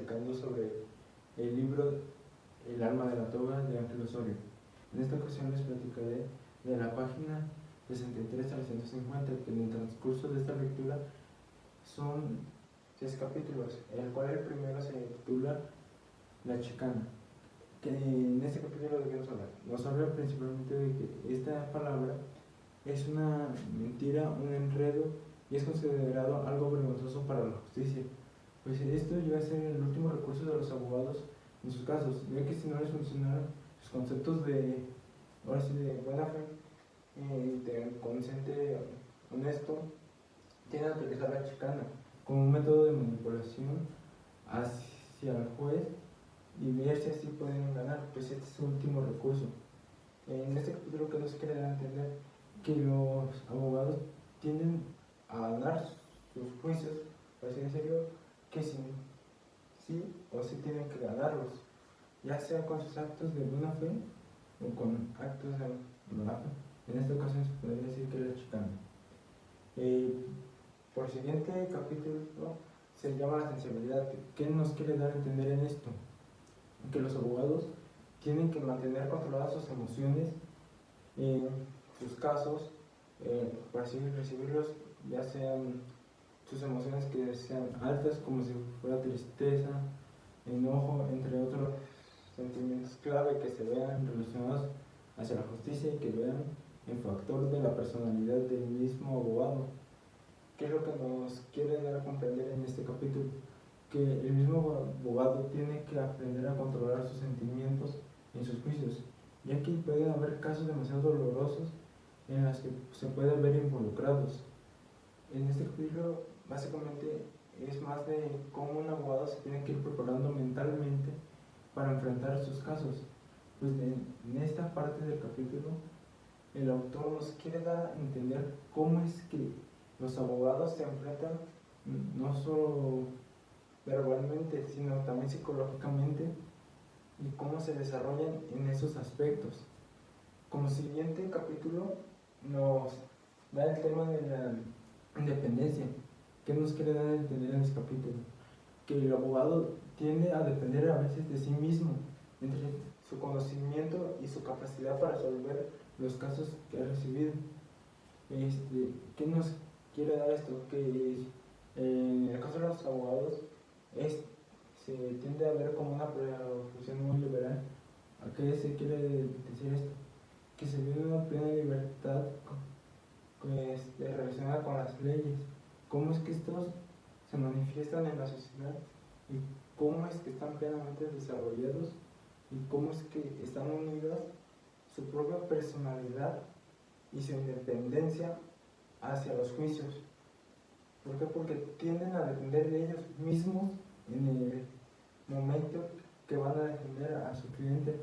platicando sobre el libro El alma de la toga de Ángel Osorio. En esta ocasión les platicaré de la página 63 al 150, que en el transcurso de esta lectura son 6 capítulos, en el cual el primero se titula La chicana. Que en este capítulo de qué nos habla? Nos habla principalmente de que esta palabra es una mentira, un enredo, y es considerado algo vergonzoso para la justicia. Pues esto llega a ser el último recurso de los abogados en sus casos, ya que si no les funcionaron sus conceptos de, ahora sí, de buena fe, de consciente honesto, tienen que utilizar la chicana como un método de manipulación hacia el juez y ver si así pueden ganar. Pues este es su último recurso. En este capítulo que nos quiere dar a entender que los abogados tienden a ganar sus juicios, por así decirlo, que sí o sí tienen que ganarlos, ya sea con sus actos de buena fe o con actos de mala fe. En esta ocasión se podría decir que es la chicana. Por siguiente capítulo se llama la sensibilidad. ¿Qué nos quiere dar a entender en esto? Que los abogados tienen que mantener controladas sus emociones en sus casos, por así recibirlos, ya sean sus emociones que sean altas, como si fuera tristeza, enojo, entre otros sentimientos clave que se vean relacionados hacia la justicia y que vean el factor de la personalidad del mismo abogado. ¿Qué es lo que nos quiere dar a comprender en este capítulo? Que el mismo abogado tiene que aprender a controlar sus sentimientos en sus juicios, ya que pueden haber casos demasiado dolorosos en los que se pueden ver involucrados. En este capítulo básicamente es más de cómo un abogado se tiene que ir preparando mentalmente para enfrentar sus casos. Pues en esta parte del capítulo el autor nos quiere dar a entender cómo es que los abogados se enfrentan no solo verbalmente, sino también psicológicamente, y cómo se desarrollan en esos aspectos. Como siguiente capítulo nos da el tema de la independencia. ¿Qué nos quiere dar a entender en este capítulo? Que el abogado tiende a depender a veces de sí mismo, entre su conocimiento y su capacidad para resolver los casos que ha recibido. ¿Qué nos quiere dar esto? Que en el caso de los abogados se tiende a ver como una profesión muy liberal. ¿A qué se quiere decir esto? Que se vive una plena libertad relacionada con las leyes. ¿Cómo es que estos se manifiestan en la sociedad? ¿Y cómo es que están plenamente desarrollados? ¿Y cómo es que están unidas su propia personalidad y su independencia hacia los juicios? ¿Por qué? Porque tienden a depender de ellos mismos en el momento que van a defender a su cliente.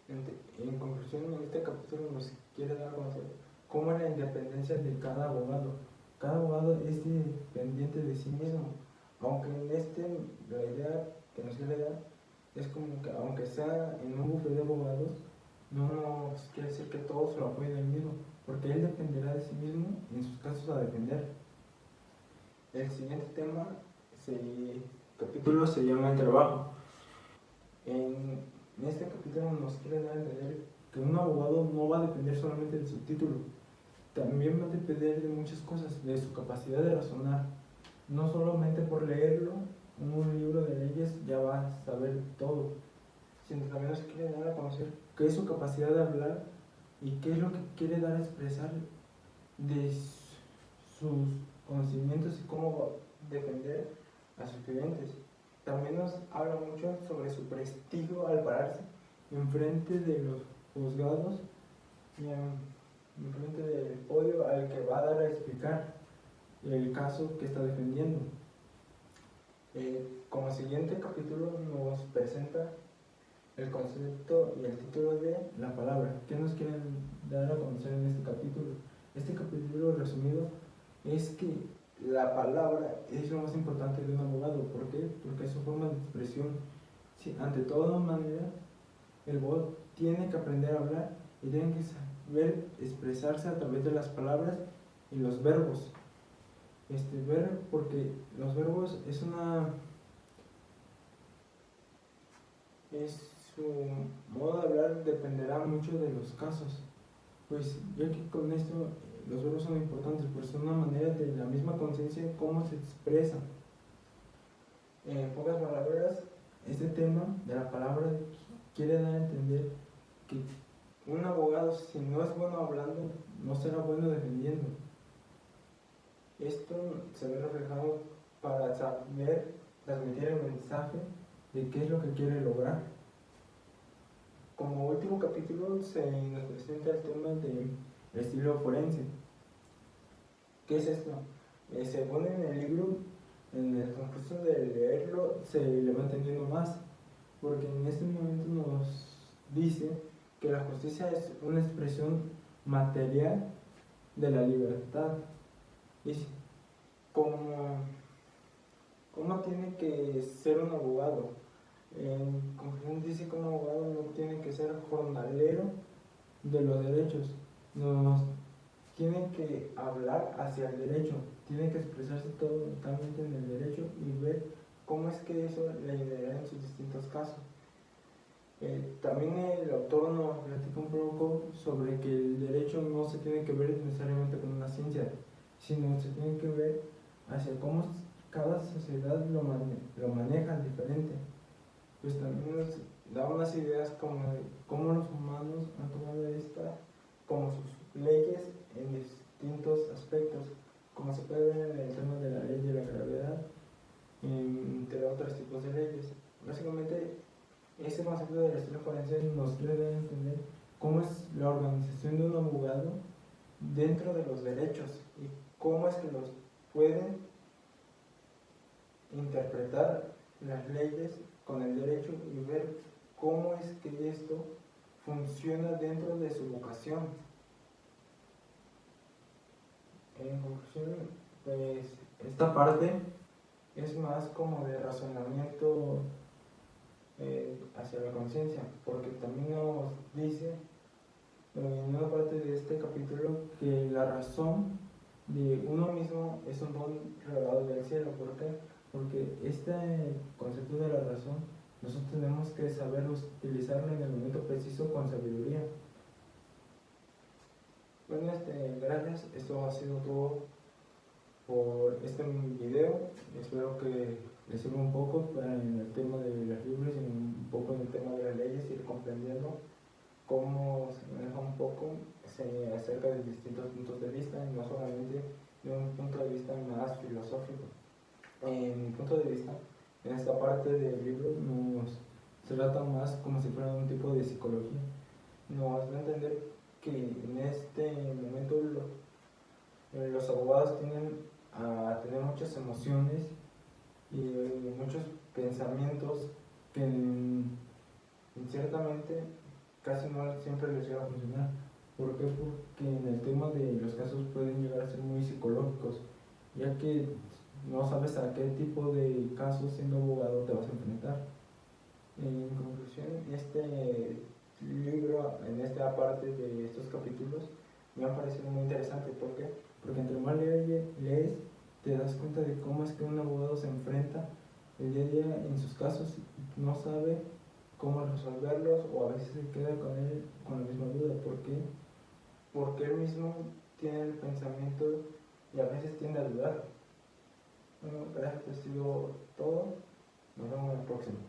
En conclusión, en este capítulo nos quiere dar a conocer cómo es la independencia de cada abogado. Cada abogado es dependiente de sí mismo, aunque la idea que nos quiere dar es como que aunque sea en un bufete de abogados, no nos quiere decir que todos lo apoyen al mismo, porque él dependerá de sí mismo en sus casos a defender. El siguiente capítulo se llama el trabajo. En este capítulo nos quiere dar a entender que un abogado no va a depender solamente de su título, también va a depender de muchas cosas, de su capacidad de razonar. No solamente por leerlo, un libro de leyes ya va a saber todo, sino también nos quiere dar a conocer qué es su capacidad de hablar y qué es lo que quiere dar a expresar de sus conocimientos y cómo defender a sus clientes. También nos habla mucho sobre su prestigio al pararse enfrente de los juzgados y enfrente del podio al que va a dar a explicar el caso que está defendiendo. Como siguiente capítulo nos presenta el concepto y el título de la palabra. ¿Qué nos quieren dar a conocer en este capítulo? Este capítulo resumido es que la palabra es lo más importante de un abogado. ¿Por qué? Porque es su forma de expresión. Sí, ante toda manera, el abogado tiene que aprender a hablar y tiene que saber expresarse a través de las palabras y los verbos. Porque los verbos es una su modo de hablar dependerá mucho de los casos. Pues ya que con esto los verbos son importantes, pues son una manera de la misma conciencia cómo se expresa. En pocas palabras, este tema de la palabra quiere dar a entender que un abogado, si no es bueno hablando, no será bueno defendiendo. Esto se ve reflejado para saber transmitir el mensaje de qué es lo que quiere lograr. Como último capítulo se nos presenta el tema del estilo forense. ¿Qué es esto? Según en el libro, en el transcurso de leerlo, se le va entendiendo más, porque en este momento nos dice que la justicia es una expresión material de la libertad. Dice, ¿cómo tiene que ser un abogado? En conclusión dice que un abogado no tiene que ser jornalero de los derechos, nos tiene que hablar hacia el derecho, tiene que expresarse totalmente en el derecho y ver cómo es que eso le ayudará en sus distintos casos. También el autor nos platica un poco sobre que el derecho no se tiene que ver necesariamente con una ciencia, sino se tiene que ver hacia cómo cada sociedad lo maneja diferente. Pues también nos da unas ideas como de cómo los humanos han tomado esta como sus leyes en distintos aspectos, como se puede ver en el tema de la ley de la gravedad, entre otros tipos de leyes. Básicamente, ese concepto del estilo forense nos quiere dar a entender cómo es la organización de un abogado dentro de los derechos y cómo es que los pueden interpretar las leyes con el derecho y ver cómo es que esto funciona dentro de su vocación. En conclusión, pues esta parte es más como de razonamiento hacia la conciencia, porque también nos dice en una parte de este capítulo que la razón de uno mismo es un don regalado del cielo. ¿Por qué? Porque este concepto de la razón nosotros tenemos que saber utilizarlo en el momento preciso con sabiduría. Bueno, gracias, esto ha sido todo por este video. Espero que les sirva un poco en el tema de las libros y un poco en el tema de las leyes, ir comprendiendo cómo se maneja un poco acerca de distintos puntos de vista y no solamente de un punto de vista más filosófico. En mi punto de vista, en esta parte del libro nos trata más como si fuera un tipo de psicología. Nos da a entender que en este momento los abogados tienden a tener muchas emociones y muchos pensamientos que ciertamente casi no siempre les llega a funcionar. ¿Por qué? Porque en el tema de los casos pueden llegar a ser muy psicológicos, ya que no sabes a qué tipo de casos siendo abogado te vas a enfrentar. En conclusión, este libro, en esta parte de estos capítulos, me ha parecido muy interesante. ¿Por qué? Porque entre más lees, te das cuenta de cómo es que un abogado se enfrenta el día a día en sus casos y no sabe cómo resolverlos, o a veces se queda con la misma duda. ¿Por qué? Porque él mismo tiene el pensamiento y a veces tiende a dudar. Bueno, gracias, ha sido todo. Nos vemos en la próxima.